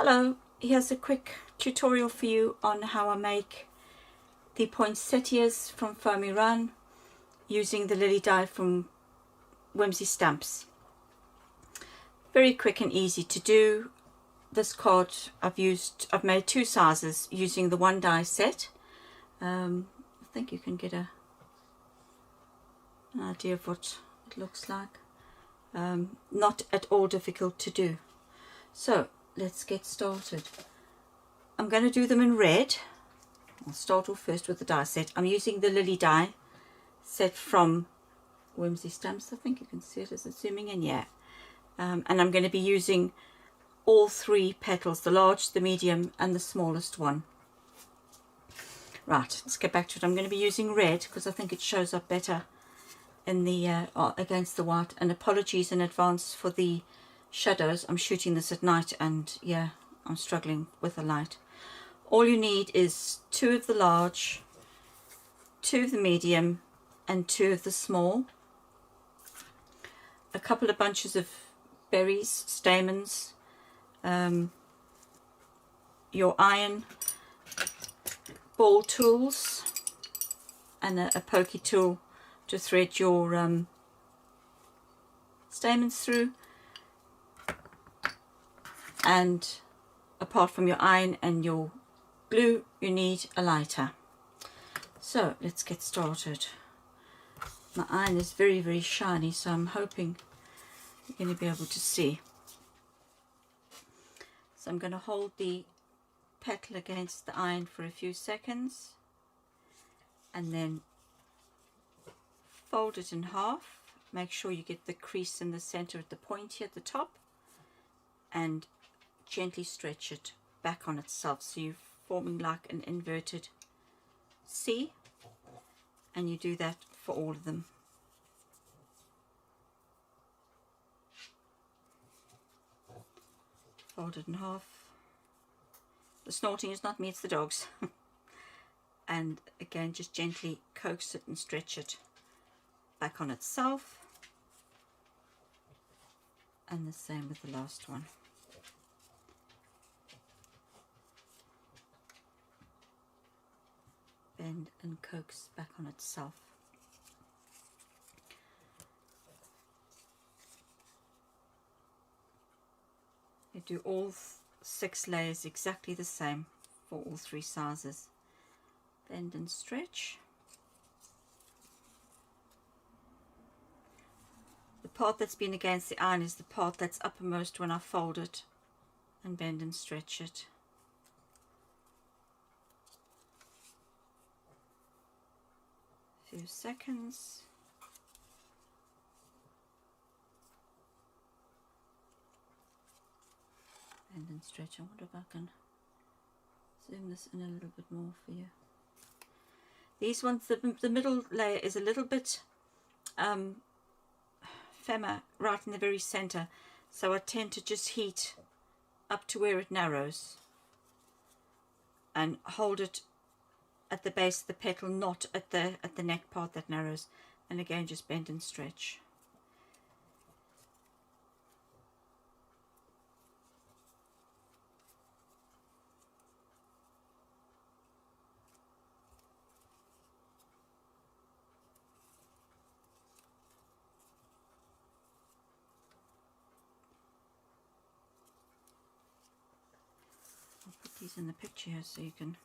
Hello, here's a quick tutorial for you on how I make the poinsettias from Foamiran using the lily dye from Whimsy stamps. Very quick and easy to do. This card I've made two sizes using the one die set. I think you can get an idea of what it looks like. Not at all difficult to do. So let's get started. I'm going to do them in red. I'll start off first with the die set. I'm using the lily die set from Whimsy stamps. I think you can see it as it's zooming in, yeah. And I'm going to be using all three petals, the large, the medium and the smallest one. Right, let's get back to it. I'm going to be using red because I think it shows up better in the against the white. And apologies in advance for the shadows. I'm shooting this at night and yeah, I'm struggling with the light. All you need is two of the large, two of the medium and two of the small, a couple of bunches of berries, stamens, your iron ball tools and a pokey tool to thread your stamens through. And apart from your iron and your glue, you need a lighter. So let's get started. My iron is very, very shiny, so I'm hoping you're going to be able to see. So I'm going to hold the petal against the iron for a few seconds and then fold it in half. Make sure you get the crease in the center at the point here at the top and gently stretch it back on itself, so you're forming like an inverted C, and you do that for all of them. Fold it in half. The snorting is not me, it's the dogs. And again, just gently coax it and stretch it back on itself, and the same with the last one. Bend and coax back on itself. You do all 6 layers exactly the same for all 3 sizes. Bend and stretch. The part that's been against the iron is the part that's uppermost when I fold it, and bend and stretch it. Few seconds. Bend and stretch. I wonder if I can zoom this in a little bit more for you. These ones, the middle layer is a little bit firmer right in the very center, so I tend to just heat up to where it narrows and hold it at the base of the petal, not at the neck part that narrows, and again just bend and stretch. I'll put these in the picture here so you can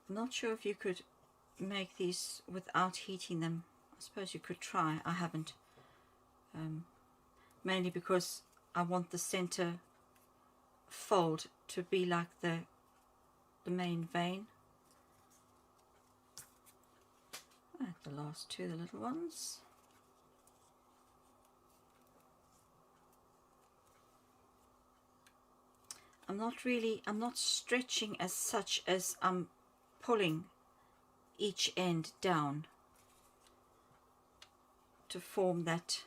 I'm not sure if you could make these without heating them. I suppose you could try. I haven't. Mainly because I want the center fold to be like the main vein. And the last two, the little ones. I'm not stretching as such as I'm pulling each end down to form that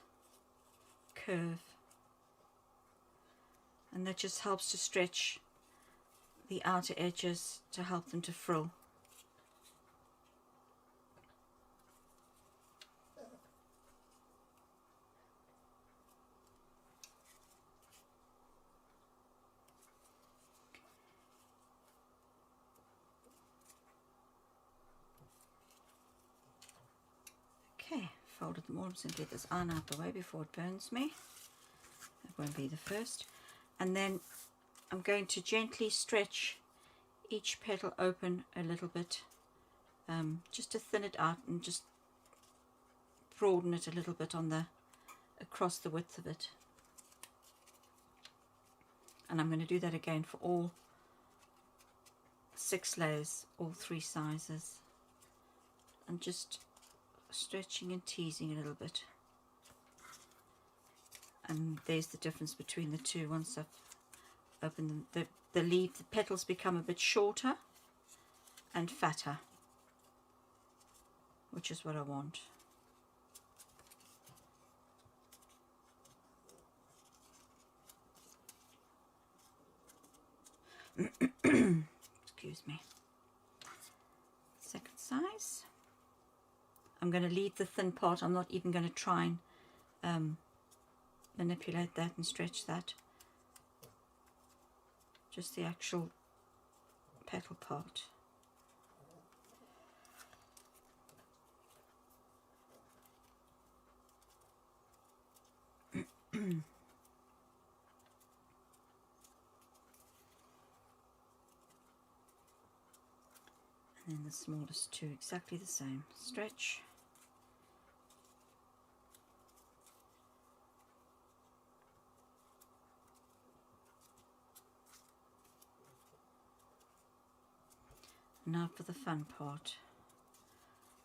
curve, and that just helps to stretch the outer edges to help them to frill. Okay, folded them all. I'm just going to get this iron out the way before it burns me. That won't be the first. And then I'm going to gently stretch each petal open a little bit, just to thin it out and just broaden it a little bit on the across the width of it. And I'm going to do that again for all 6 layers, all 3 sizes. I'm just stretching and teasing a little bit. And there's the difference between the two. Once I've opened them, the petals become a bit shorter and fatter, which is what I want. Excuse me. Second size. I'm going to leave the thin part. I'm not even going to try and manipulate that and stretch that. Just the actual petal part. And then the smallest two, exactly the same. Stretch. Now for the fun part.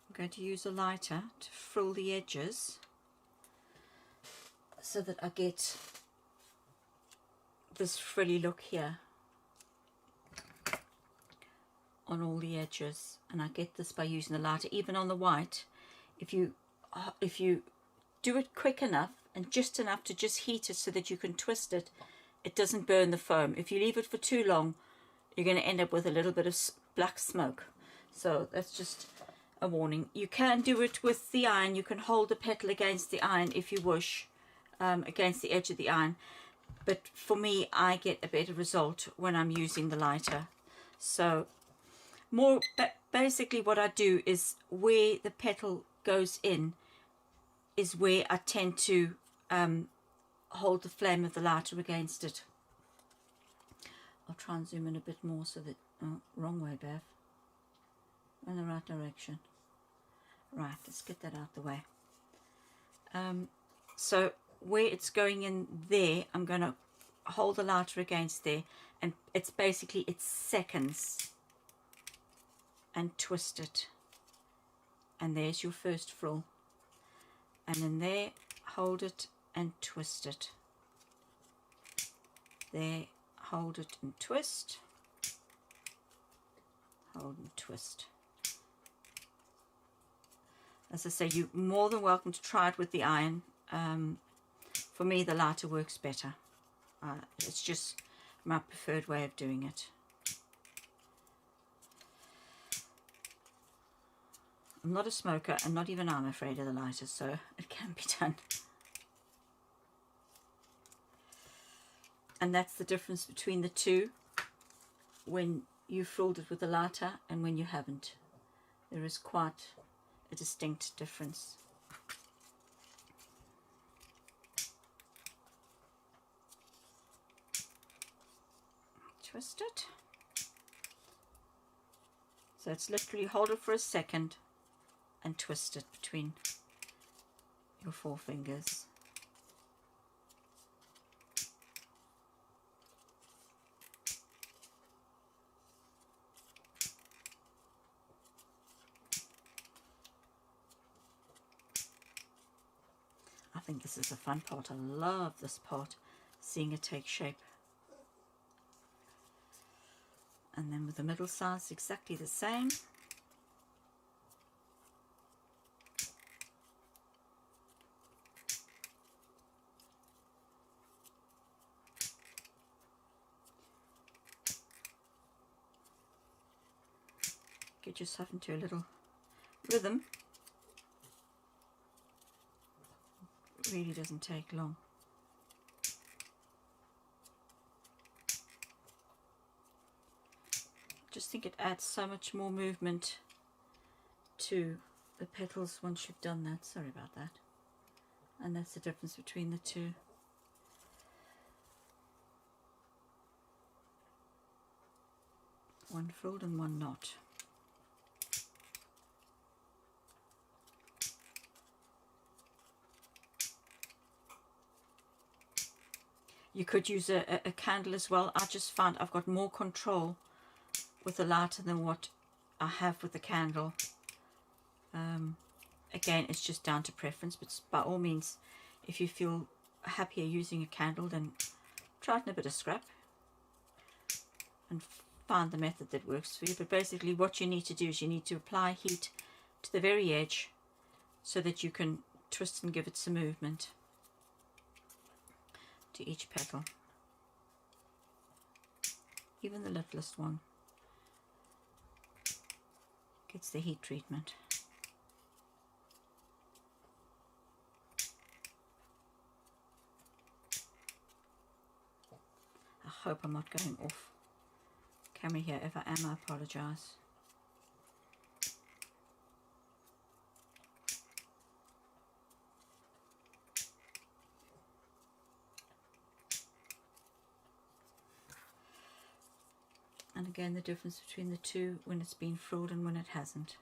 I'm going to use a lighter to frill the edges so that I get this frilly look here on all the edges, and I get this by using the lighter. Even on the white, if you do it quick enough and just enough to just heat it so that you can twist it, it doesn't burn the foam. If you leave it for too long, you're going to end up with a little bit of black smoke. So that's just a warning. You can do it with the iron. You can hold the petal against the iron if you wish, against the edge of the iron. But for me, I get a better result when I'm using the lighter. So basically what I do is where the petal goes in is where I tend to hold the flame of the lighter against it. I'll try and zoom in a bit more so that, oh, wrong way, Bev. In the right direction. Right, let's get that out the way. So where it's going in there, I'm going to hold the lighter against there, and it's seconds, and twist it. And there's your first frill. And then there, hold it and twist it. There, hold it and twist. Hold and twist. As I say, you're more than welcome to try it with the iron. For me, the lighter works better. It's just my preferred way of doing it. I'm not a smoker, and not even I'm afraid of the lighter, so it can be done. And that's the difference between the two, when you frilled it with the lighter and when you haven't. There is quite a distinct difference. Twist it. So it's literally hold it for a second and twist it between your 4 fingers. I think this is the fun part. I love this part, seeing it take shape. And then with the middle size, exactly the same. get yourself into a little rhythm. It really doesn't take long. Just think it adds so much more movement to the petals once you've done that. Sorry about that. And that's the difference between the two. One frilled and one not. You could use a candle as well. I just found I've got more control with the lighter than what I have with the candle. Again, it's just down to preference, but by all means, if you feel happier using a candle, then try it in a bit of scrap and find the method that works for you. But basically what you need to do is you need to apply heat to the very edge so that you can twist and give it some movement to each petal. Even the littlest one gets the heat treatment. I hope I'm not going off camera here. If I am, I apologize. And again, the difference between the two when it's been frilled and when it hasn't.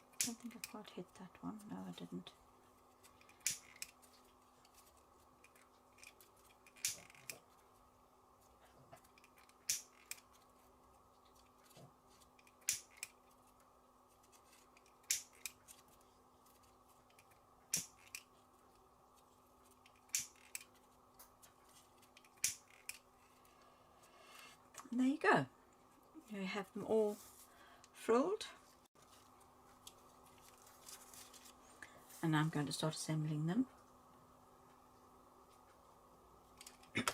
I don't think I quite hit that one. No, I didn't. And there you go. You have them all frilled. And I'm going to start assembling them.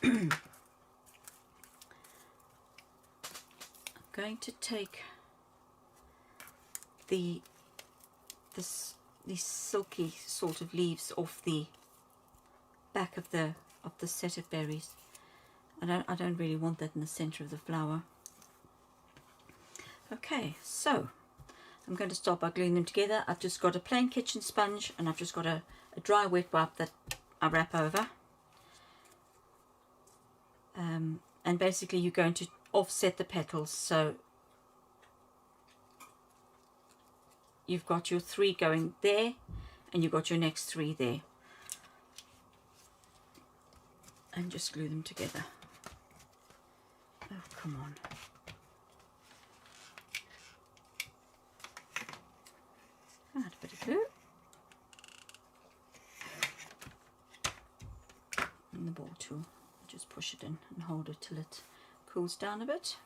I'm going to take these silky sort of leaves off the back of the set of berries. I don't really want that in the center of the flower. Okay, so I'm going to start by gluing them together. I've just got a plain kitchen sponge and I've just got a dry wet wipe that I wrap over. And basically you're going to offset the petals, so you've got your 3 going there and you've got your next 3 there. And just glue them together. Oh, come on. Add a bit of glue. And the ball tool. Just push it in and hold it till it cools down a bit.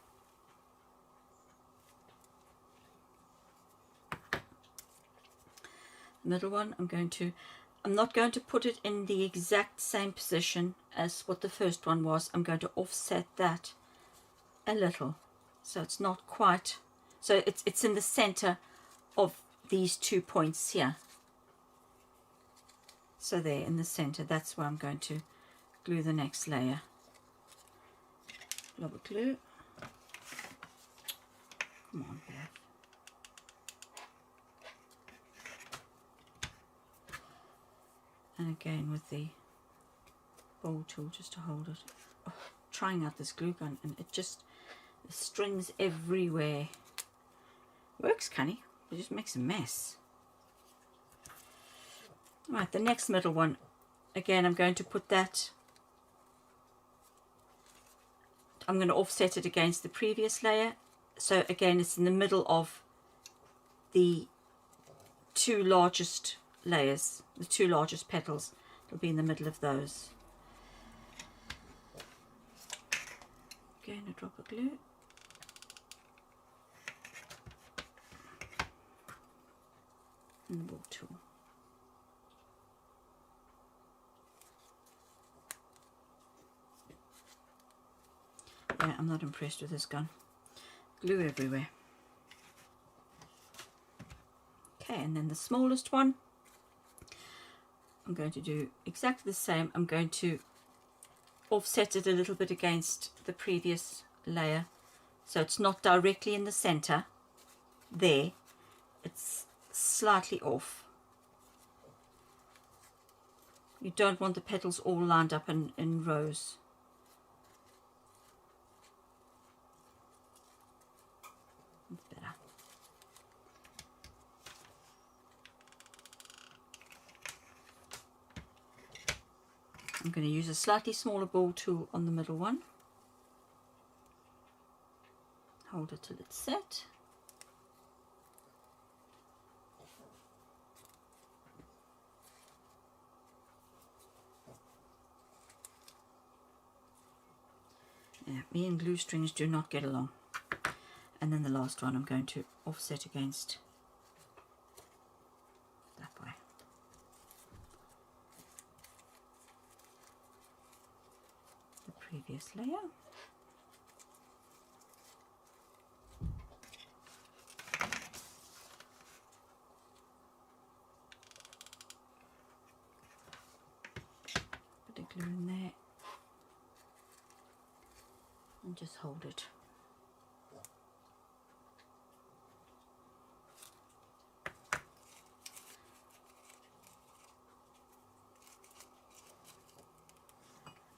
The middle one, I'm not going to put it in the exact same position as what the first one was. I'm going to offset that a little, so it's not quite, so it's in the center of these 2 points here. So there in the center, that's where I'm going to glue the next layer. Blob of glue. Come on, Beth. And again with the bowl tool just to hold it. Oh, trying out this glue gun and it just, the strings everywhere. Works canny, it just makes a mess. Right, the next middle one, again I'm going to put that, I'm going to offset it against the previous layer, so again it's in the middle of the 2 largest layers, the 2 largest petals. It'll be in the middle of those. Again a drop of glue. And the ball tool. I'm not impressed with this gun. Glue everywhere. Okay, and then the smallest one, I'm going to do exactly the same. I'm going to offset it a little bit against the previous layer, so it's not directly in the center there, it's slightly off. You don't want the petals all lined up in rows. That's better. I'm going to use a slightly smaller ball tool on the middle one. Hold it till it's set. Yeah, me and glue strings do not get along. And then the last one I'm going to offset against that way. The previous layer. Put the glue in there and just hold it.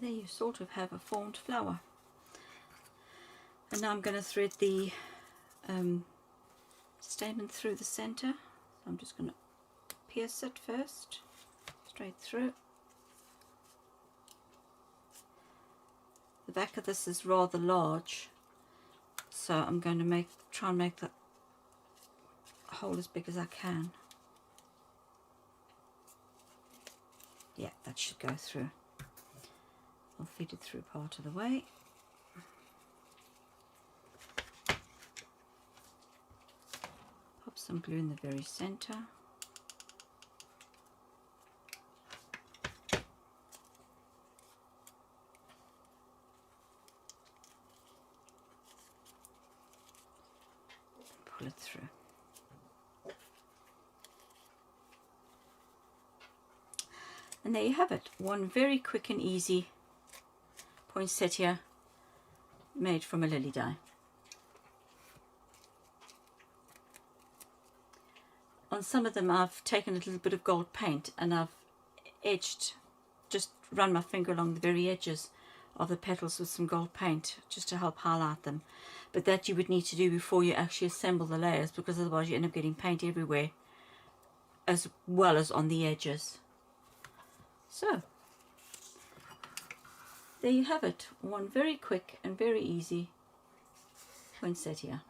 There you sort of have a formed flower. And now I'm going to thread the stamen through the center. So I'm just going to pierce it first, straight through. The back of this is rather large, so I'm going to try and make the hole as big as I can. Yeah, that should go through. I'll feed it through part of the way. Pop some glue in the very center. Pull it through. And there you have it, one very quick and easy poinsettia made from a lily dye. On some of them I've taken a little bit of gold paint and I've edged, just run my finger along the very edges of the petals with some gold paint just to help highlight them. But that you would need to do before you actually assemble the layers, because otherwise you end up getting paint everywhere as well as on the edges. So there you have it, one very quick and very easy poinsettia.